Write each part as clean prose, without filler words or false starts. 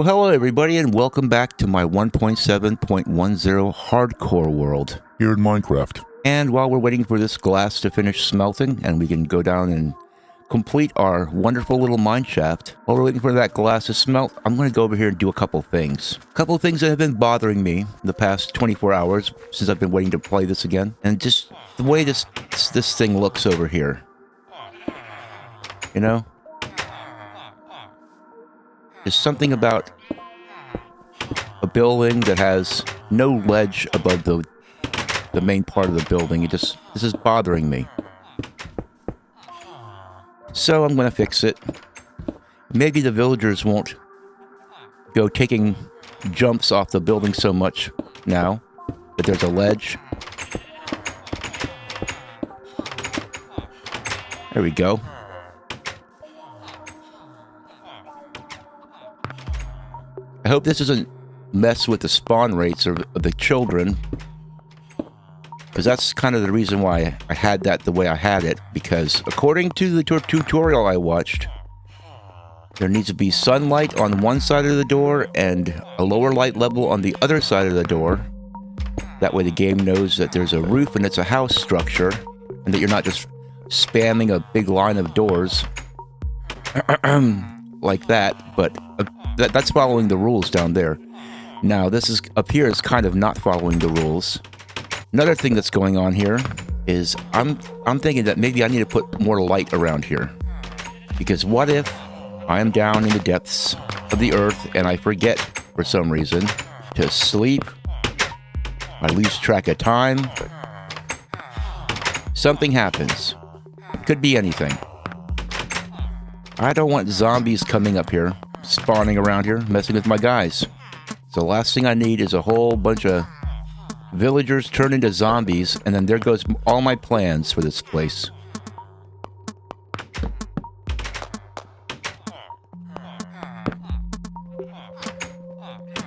Well, hello everybody, and welcome back to my 1.7.10 hardcore world here in Minecraft. And while we're waiting for this glass to finish smelting and we can go down and complete our wonderful little mine shaft, while we're waiting for that glass to smelt, I'm going to go over here and do a couple things. A couple of things that have been bothering me the past 24 hours since I've been waiting to play this again. And just the way this thing looks over here. You know? There's something about a building that has no ledge above the main part of the building. This is bothering me. So I'm going to fix it. Maybe the villagers won't go taking jumps off the building so much now that there's a ledge. There we go. I hope this doesn't mess with the spawn rates of the children, because that's kind of the reason why I had that the way I had it, because according to the tutorial I watched, there needs to be sunlight on one side of the door and a lower light level on the other side of the door. That way the game knows that there's a roof and it's a house structure, and that you're not just spamming a big line of doors like that, but that's following the rules down there. Now, this is up here is kind of not following the rules. Another thing that's going on here is I'm thinking that maybe I need to put more light around here. Because what if I am down in the depths of the earth and I forget, for some reason, to sleep? I lose track of time. Something happens. Could be anything. I don't want zombies coming up here, spawning around here, messing with my guys. So the last thing I need is a whole bunch of villagers turn into zombies, and then there goes all my plans for this place.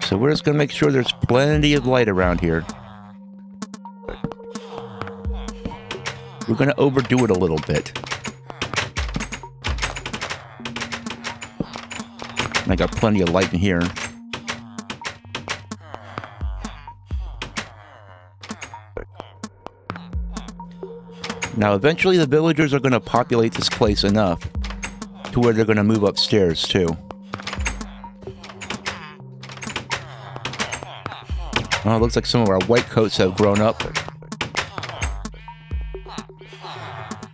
So we're just going to make sure there's plenty of light around here. We're going to overdo it a little bit. I got plenty of light in here. Now, eventually the villagers are going to populate this place enough to where they're going to move upstairs, too. Oh, it looks like some of our white coats have grown up.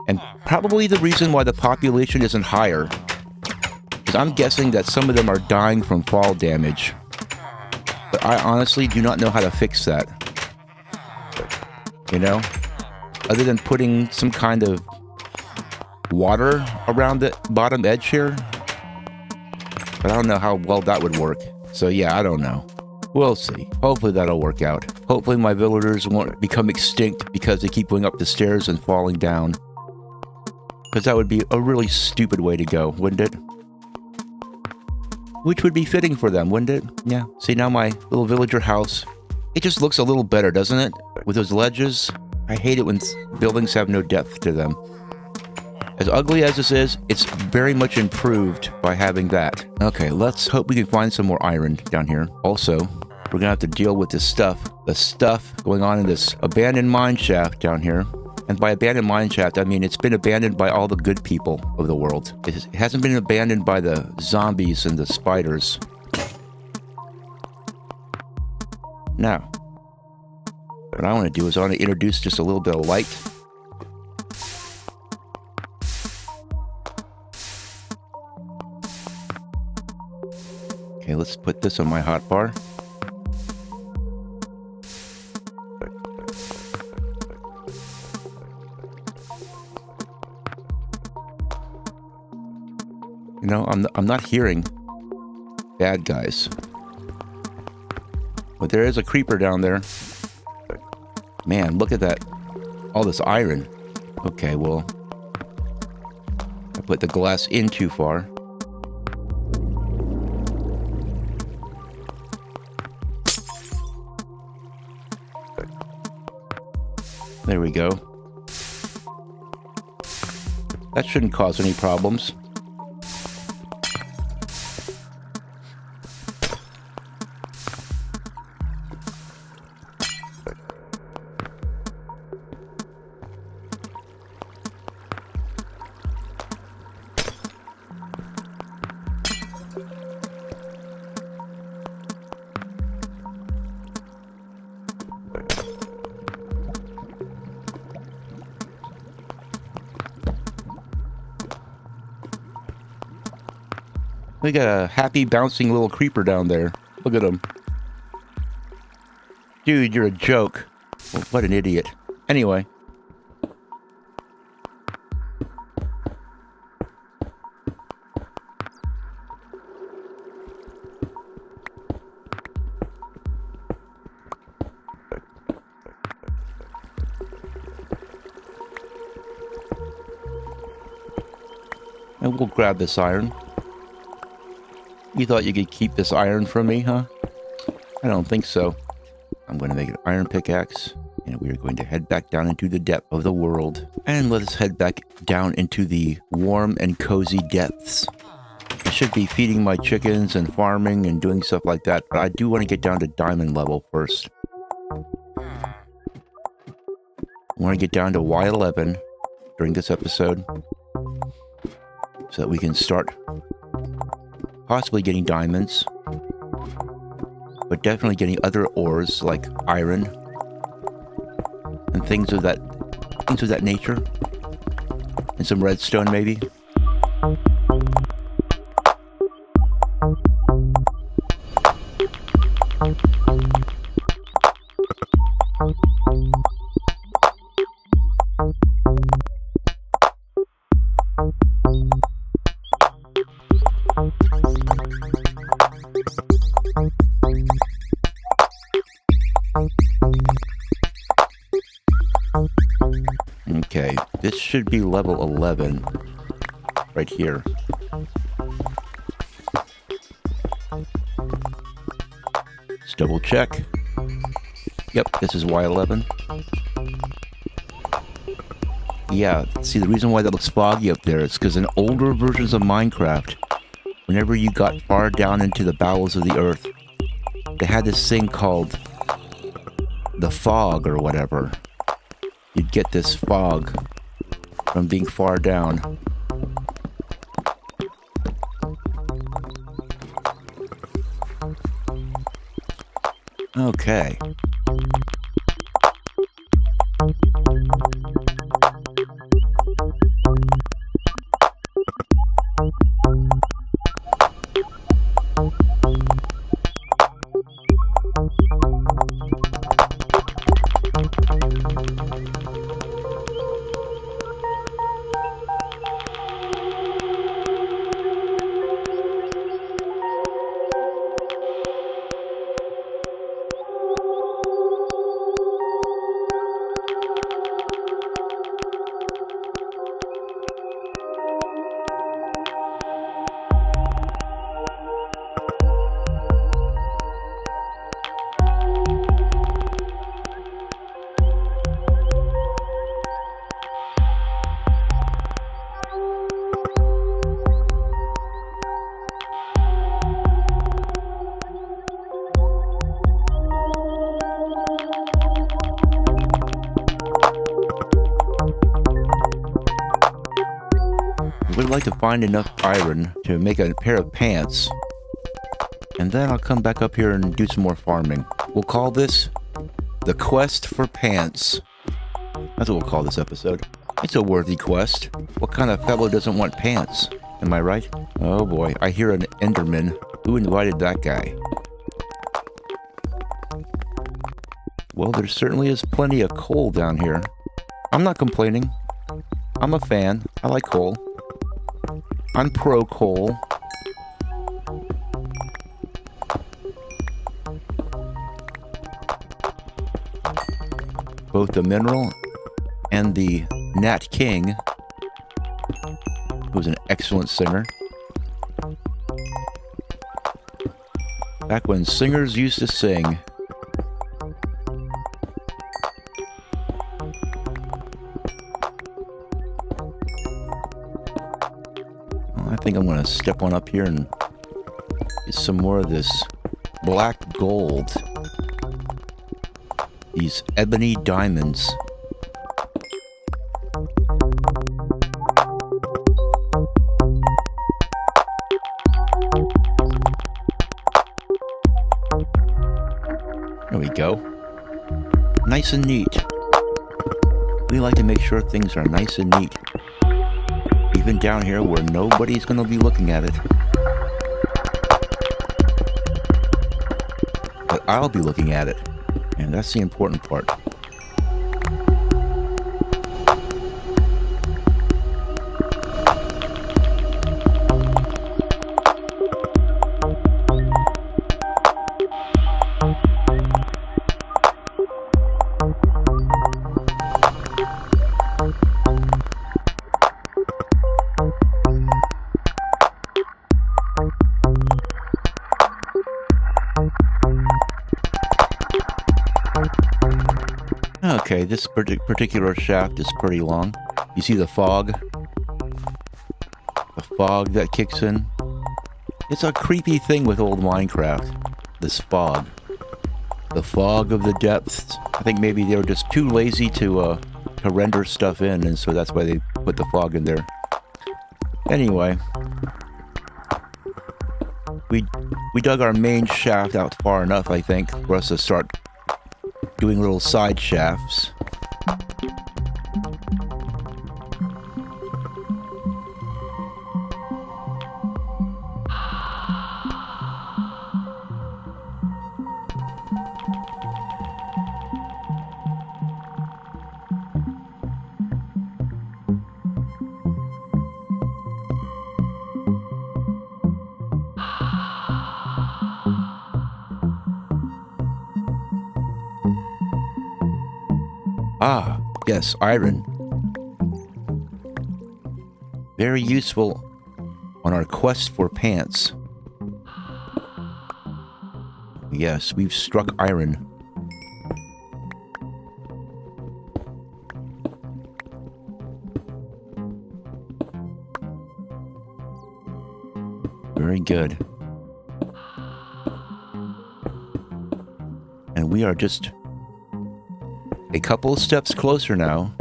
And probably the reason why the population isn't higher is I'm guessing that some of them are dying from fall damage. But I honestly do not know how to fix that. You know? Other than putting some kind of water around the bottom edge here. But I don't know how well that would work. So yeah, I don't know. We'll see. Hopefully that'll work out. Hopefully my villagers won't become extinct because they keep going up the stairs and falling down. Because that would be a really stupid way to go, wouldn't it? Which would be fitting for them, wouldn't it? Yeah. See, now my little villager house, it just looks a little better, doesn't it? With those ledges. I hate it when buildings have no depth to them. As ugly as this is, it's very much improved by having that. Okay, let's hope we can find some more iron down here. Also, we're gonna have to deal with this stuff. The stuff going on in this abandoned mine shaft down here. And by abandoned mine shaft, I mean it's been abandoned by all the good people of the world. It hasn't been abandoned by the zombies and the spiders. Now, what I want to do is I want to introduce just a little bit of light. Okay, let's put this on my hotbar. You know, I'm not hearing bad guys. But there is a creeper down there. Man, look at that. All this iron. Okay, well, I put the glass in too far. There we go. That shouldn't cause any problems. We got a happy bouncing little creeper down there. Look at him. Dude, you're a joke. Well, what an idiot. Anyway. And we'll grab this iron. You thought you could keep this iron from me, huh? I don't think so. I'm going to make an iron pickaxe, and we are going to head back down into the depth of the world. And let us head back down into the warm and cozy depths. I should be feeding my chickens and farming and doing stuff like that, but I do want to get down to diamond level first. I want to get down to Y11 during this episode, so that we can start possibly getting diamonds, but definitely getting other ores like iron and things of that nature, and some redstone maybe. Okay, this should be level 11 right here. Let's double check. Yep, this is Y11. Yeah, see, the reason why that looks foggy up there is because in older versions of Minecraft, whenever you got far down into the bowels of the earth, they had this thing called the fog or whatever. You'd get this fog from being far down. Okay. I would like to find enough iron to make a pair of pants, and then I'll come back up here and do some more farming. We'll call this the quest for pants. That's what we'll call this episode. It's a worthy quest. What kind of fellow doesn't want pants? Am I right? Oh boy, I hear an Enderman. Who invited that guy? Well, there certainly is plenty of coal down here. I'm not complaining. I'm a fan. I like coal. I'm pro coal. Both the mineral and the Nat King, who's an excellent singer. Back when singers used to sing. I think I'm going to step on up here and get some more of this black gold. These ebony diamonds. There we go. Nice and neat. We like to make sure things are nice and neat. Even down here where nobody's going to be looking at it. I'll be looking at it. And that's the important part. Okay, this particular shaft is pretty long. You see the fog? The fog that kicks in? It's a creepy thing with old Minecraft. This fog. The fog of the depths. I think maybe they were just too lazy to render stuff in, and so that's why they put the fog in there. Anyway. We dug our main shaft out far enough, I think, for us to start doing little side shafts. Ah, yes, iron. Very useful on our quest for pants. Yes, we've struck iron. Very good. And we are just a couple of steps closer now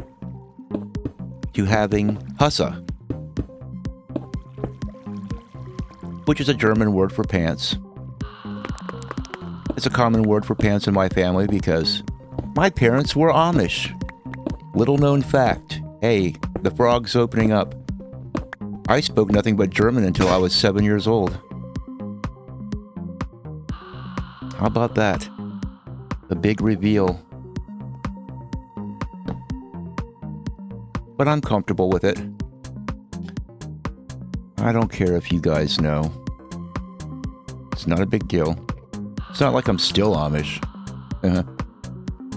to having Hussa, which is a German word for pants. It's a common word for pants in my family because my parents were Amish. Little known fact. Hey, the frog's opening up. I spoke nothing but German until I was 7 years old. How about that? The big reveal. But I'm comfortable with it. I don't care if you guys know. It's not a big deal. It's not like I'm still Amish.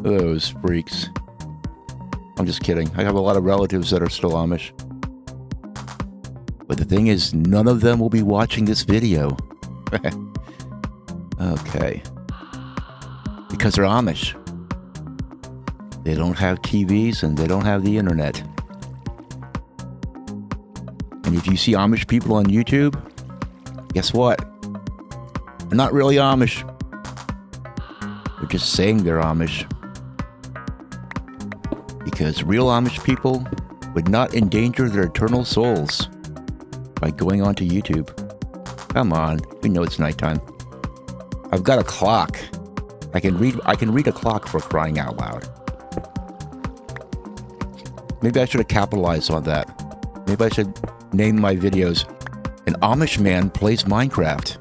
Those freaks. I'm just kidding. I have a lot of relatives that are still Amish. But the thing is, none of them will be watching this video. Okay. Because they're Amish. They don't have TVs and they don't have the internet. And if you see Amish people on YouTube, guess what? They're not really Amish. They're just saying they're Amish. Because real Amish people would not endanger their eternal souls by going onto YouTube. Come on, we know it's nighttime. I've got a clock. I can read a clock for crying out loud. Maybe I should have capitalized on that. Maybe I should name my videos An Amish Man Plays Minecraft.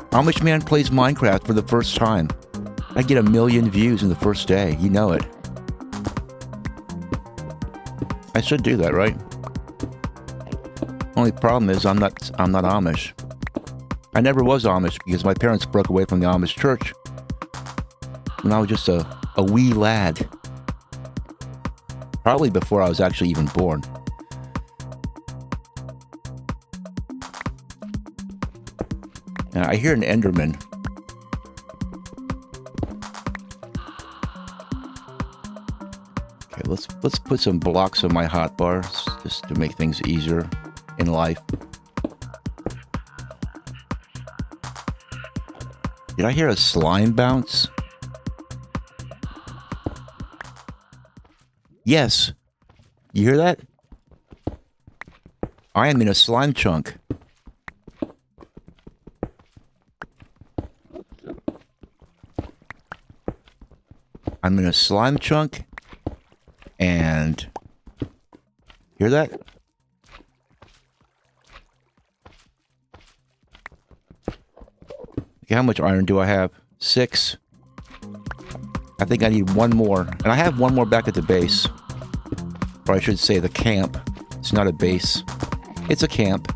Amish Man plays Minecraft for the first time. I get 1 million views in the first day. You know it. I should do that, right? Only problem is I'm not Amish. I never was Amish because my parents broke away from the Amish church when I was just a wee lad. Probably before I was actually even born. Now, I hear an Enderman. Okay, let's put some blocks on my hotbars just to make things easier in life. Did I hear a slime bounce? Yes. You hear that? I am in a slime chunk. I'm in a slime chunk, and hear that? Okay, how much iron do I have? 6. I think I need one more. And I have one more back at the base. Or I should say the camp. It's not a base. It's a camp.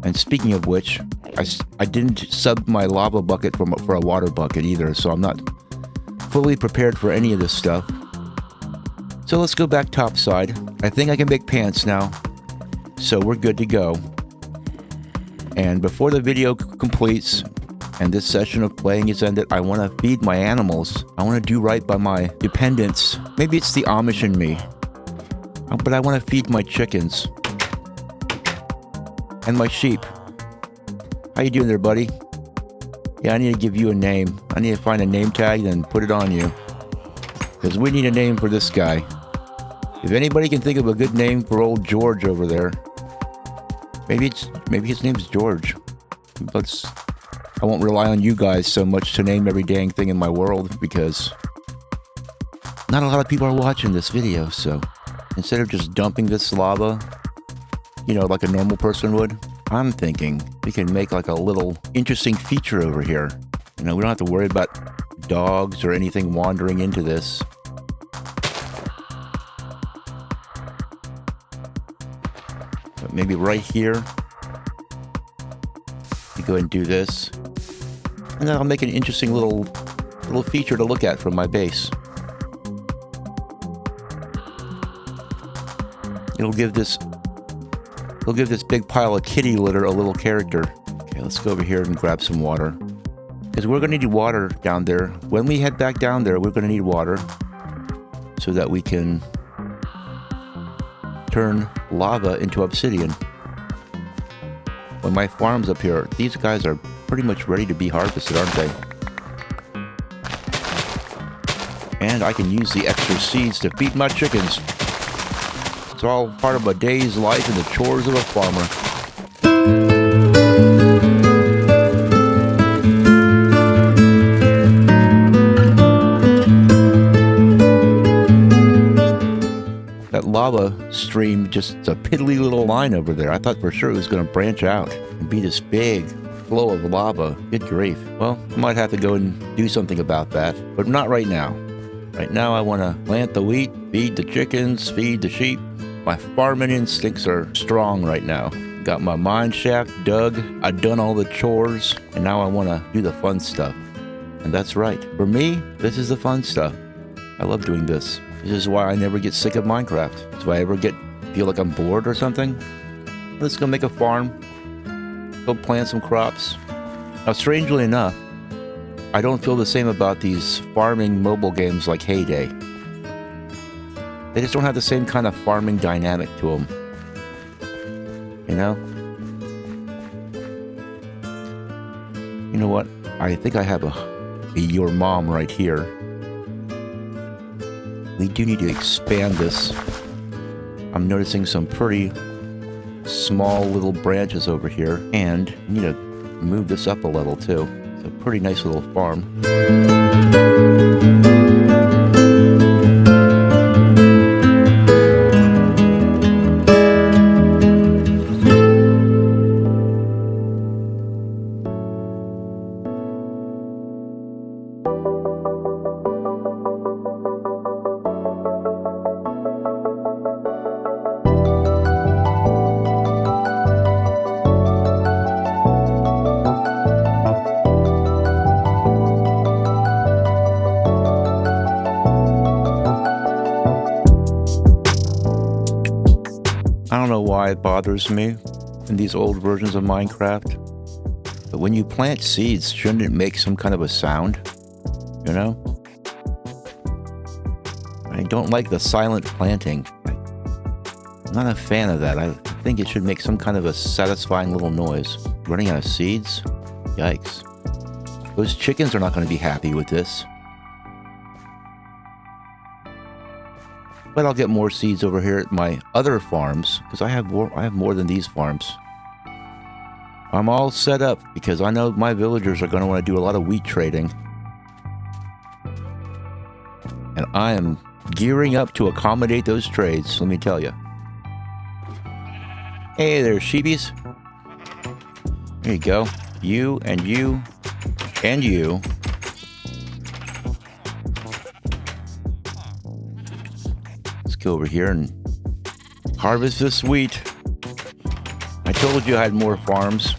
And speaking of which, I didn't sub my lava bucket for a water bucket either, so I'm not fully prepared for any of this stuff. So let's go back topside. I think I can make pants now. So we're good to go. And before the video completes and this session of playing is ended, I want to feed my animals. I want to do right by my dependents. Maybe it's the Amish in me. But I want to feed my chickens. And my sheep. How you doing there, buddy? Yeah, I need to give you a name. I need to find a name tag and put it on you. Because we need a name for this guy. If anybody can think of a good name for old George over there. Maybe his name's George. I won't rely on you guys so much to name every dang thing in my world, because not a lot of people are watching this video, so instead of just dumping this lava, you know, like a normal person would, I'm thinking we can make like a little interesting feature over here. You know, we don't have to worry about dogs or anything wandering into this. But maybe right here, you go and do this. And then I'll make an interesting little feature to look at from my base. It'll give this big pile of kitty litter a little character. Okay, let's go over here and grab some water. Because we're going to need water down there. When we head back down there, we're going to need water. So that we can turn lava into obsidian. When my farm's up here, these guys are pretty much ready to be harvested, aren't they? And I can use the extra seeds to feed my chickens. It's all part of a day's life and the chores of a farmer. That lava stream, just a piddly little line over there. I thought for sure it was going to branch out and be this big flow of lava. Good grief. Well, I might have to go and do something about that, but not right now. Right now I want to plant the wheat, feed the chickens, feed the sheep. My farming instincts are strong right now. Got my mine shaft dug, I've done all the chores, and now I want to do the fun stuff. And that's right. For me, this is the fun stuff. I love doing this. This is why I never get sick of Minecraft. If I ever feel like I'm bored or something, let's go make a farm. Go plant some crops. Now, strangely enough, I don't feel the same about these farming mobile games like Heyday. They just don't have the same kind of farming dynamic to them. You know? You know what? I think I have a your mom right here. We do need to expand this. I'm noticing some pretty small little branches over here, and I need to move this up a level too. It's a pretty nice little farm. I don't know why it bothers me in these old versions of Minecraft, but when you plant seeds, shouldn't it make some kind of a sound? You know? I don't like the silent planting. I'm not a fan of that. I think it should make some kind of a satisfying little noise. Running out of seeds? Yikes. Those chickens are not going to be happy with this. But I'll get more seeds over here at my other farms, because I have more than these farms. I'm all set up because I know my villagers are going to want to do a lot of wheat trading. And I am gearing up to accommodate those trades, let me tell you. Hey there, sheepies. There you go. You and you. And you. Let's go over here and harvest this wheat. I told you I had more farms.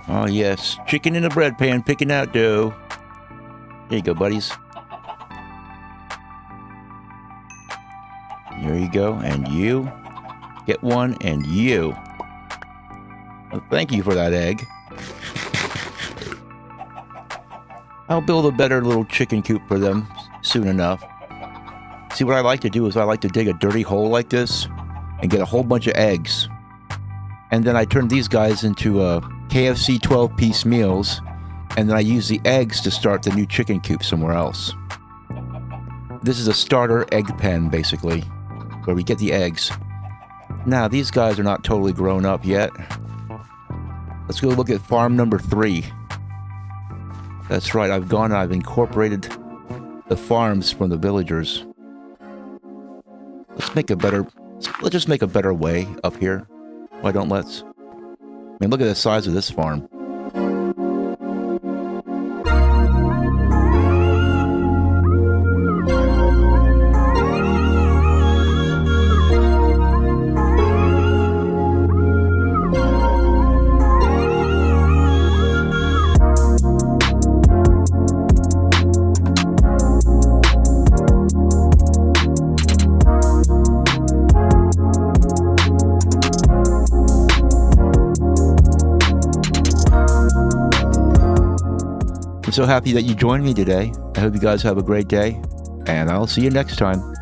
Oh yes, chicken in a bread pan picking out dough. There you go, buddies. There you go, and you get one, and you. Well, thank you for that egg. I'll build a better little chicken coop for them soon enough. See, what I like to do is I like to dig a dirty hole like this and get a whole bunch of eggs. And then I turn these guys into KFC 12-piece meals, and then I use the eggs to start the new chicken coop somewhere else. This is a starter egg pen, basically, where we get the eggs. Now, these guys are not totally grown up yet. Let's go look at farm number 3. That's right, I've incorporated the farms from the villagers. Let's just make a better way up here. Why don't let's? I mean, look at the size of this farm. I'm so happy that you joined me today. I hope you guys have a great day, and I'll see you next time.